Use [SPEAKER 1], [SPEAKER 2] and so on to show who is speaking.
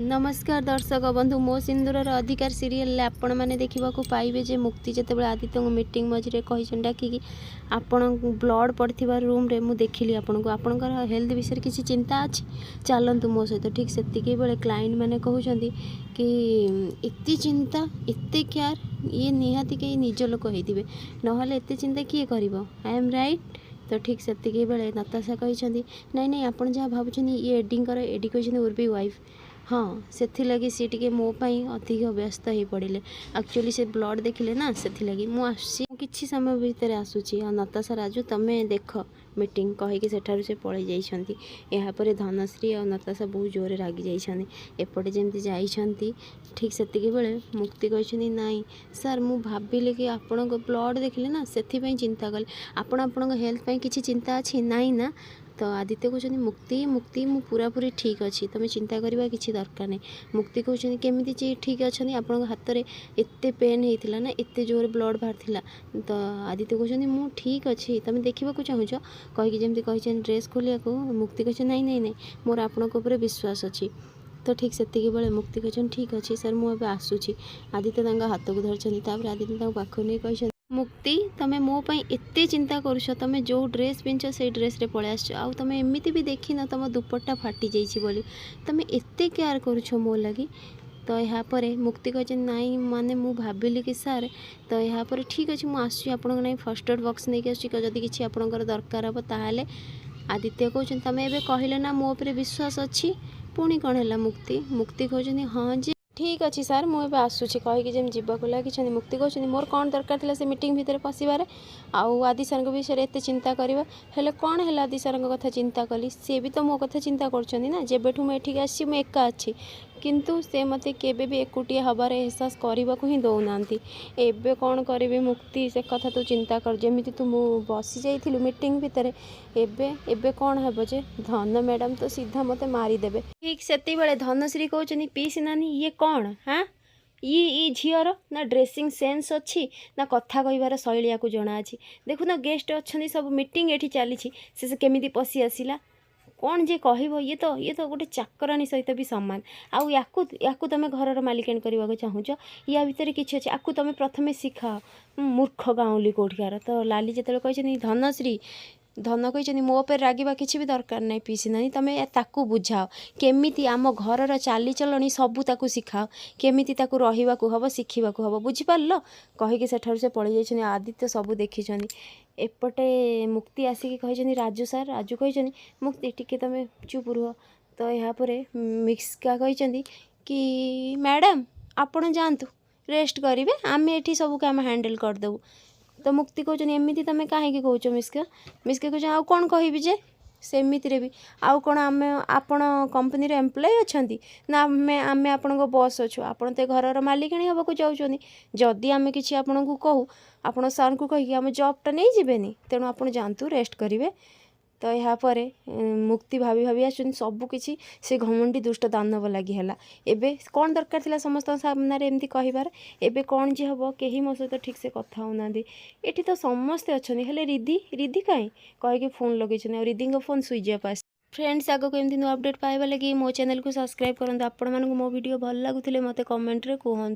[SPEAKER 1] नमस्कार दर्शक बंधु मो सिंदूर अधिकार सीरियल आपण मैंने देखा पाइबे जे मुक्ति जिते आदित्य मीटिंग मझे कही डाकिकी आपण ब्लड पड़ता रूम रे मु देखिली आपन को आपणकर हेल्थ विषय किसी चिंता अच्छी चलतु मो सहित ठीक से बेले क्लाइंट मैंने कहते कि एत चिंता एत केयर ये निहाती कहीं निज लोक होते ना एत चिंता किए कर आई एम राइट। तो ठीक से बेले नताशा कहते नाई नाई आप जहाँ भावुं ये एडिंग कर एडी कहते उर्बी वाइफ हाँ से लगी सी टे मोपाई अधिक व्यस्त हो पड़े एक्चुअली से ब्लड देखिले ना से लगी मुझे किसी समय भितर आसूची नताशा राजू तुम्हें देख मीटिंग कहीकि सेठारू से पलि जाइछंती यापर धनश्री और नताशा बहुत जोरे रागी जाइछंती एपटे जमती जाइछंती ठीक से बेले मुक्ति कहते नाई सर मु भाविले कि आपण ब्लड देखिले ना से चिंता कले आपण हेल्थ पाई किसी चिंता अच्छी नाई ना। तो आदित्य कहते मुक्ति मुक्ति मु पूरा पूरी ठीक अच्छी तुम चिंता करवा किसी दरकार नहीं। मुक्ति कहते केमी ठीक अच्छा आपण हाथ में एत पेन होता ना एत जोर ब्लड बाहर तो आदित्य कहते मु ठीक अच्छी तुम देखा चाहूच कहीकि जमी कही ड्रेस खोलिया मुक्ति कहते नाई नाई नाई मोर आपण विश्वास अच्छी। तो ठीक से बेले मुक्ति कहते ठीक अच्छे सर मुझे आसूची आदित्य हाथ को धरती आदित्य पाख नहीं कही मुक्ति तुम्हें मो पाई एते चिंता करुछ तुम जो ड्रेस पिंच से ड्रेस रे पलि आस तुम एमती भी देखी न तुम दुपट्टा फाटी जाइए बोली तुम एते केयर करुछ मो लगी। तो यापर मुक्ति कहते नाई माने मु भाविली कि सार तो यापर ठीक अच्छे मुझे आपन फर्स्ट एड बॉक्स नहीं आदि किसी आपंकर दरकार हे ताहले आदित्य कहते तुम एवं कहले ना मो पर विश्वास अच्छी पुणी कौन है मुक्ति मुक्ति कहते हाँ जी ठीक अच्छे सार मुझे आसूची कहीकि जमी जीवाक लगी मुक्ति कहते मोर कौन दरकार था से मीटिंग भितर पशिबार आउ आदि सर विषय एत चिंता करवा हेले कौन है आदि सर कथा चिंता कली सी भी तो मो कथा चिंता कर जेबेठू मुझे आसी मुझे एका अच्छी किंतु से मत केबे भी एकुटिया हबार एहसास करने को ही दौना एबे कौन करी मुक्ति से कथा तू चिंता कर जमी तू बसी जाइलु मीटिंग भितर एबे एबे कौन हे जे धन मैडम तो सीधा मते मारिदेवे। ठीक से बेले धनश्री कहते पीसी नानी ये कौन हाँ ये झीर ना ड्रेसिंग सेन्स अच्छी ना कथा कहार शैली को जना अच्छी देखु ना गेस्ट अच्छा सब मीटिंग ये चली से केमी पशि आसला कौन जे कह ये तो गोटे चाकरानी सहित भी सामान आउ याकू तुम घर मालिकाणी करने चाहूच या भितर किसी अच्छे आपको तुम प्रथम शिखा मूर्ख गाँवली कौटिकार। तो लाली जिते कहते धनश्री धन कहते मो पर रागिबा किसी भी दरकार नहीं पीसी नानी तुम्हें ताकू बुझाओ केमिति आम घर चाली चलनी सबू ताकू शिखाओ केमिति ताकू रहिबाकू हबो शिखिबाकू हबो बुझिपारल कहीकि सेठारु से पलि जाइछनी आदित्य सबू देखिछनी। एपटे मुक्ति आसिकी कहिछनी राजू सर राजू कहिछनी मुक्ति टिके तुम चुप रुह। तो यापर मिक्सका कहिछनी कि मैडम आपण जातु रेस्ट करेंगे आम ये सब काम हैंडल करदेबू। तो मुक्ति कहते एमती तुम कहीं कौच मिस्का मिस्का कह आउ कौन कहि जे सेमिति भी आउ कौन आम आपण कंपनी एम्प्लॉय अच्छा ना आम आपण बस अच्छु आपण तो घर मालिकाणी हाँ को चाहते जदि आम कि आपन को कहू आप सर को कहीकि आम जॉबटा नहीं जीवेनि तेणु आप जातु रेस्ट करेंगे। तो यापर मुक्ति भाभी भाभी आस सबकि से घमंडी दुष्ट दानव लगी है एबे कौन दरकार थी समस्त सामने एमती कहबार एबे कौन जे हम कहीं मो सहित ठीक से कथा होना ये तो समस्ते अच्छा हेले रिद्धि रिद्धि कहीं कहीकि फोन लगे रिद्धि फोन स्विच ऑफ आस। फ्रेंड्स आगक एमती नुआ अपडेट पाइबा लगी मो चैनल को सब्सक्राइब करूँ आपण मानक मो वीडियो भल लगुले मत कमेंट रे कहूँ।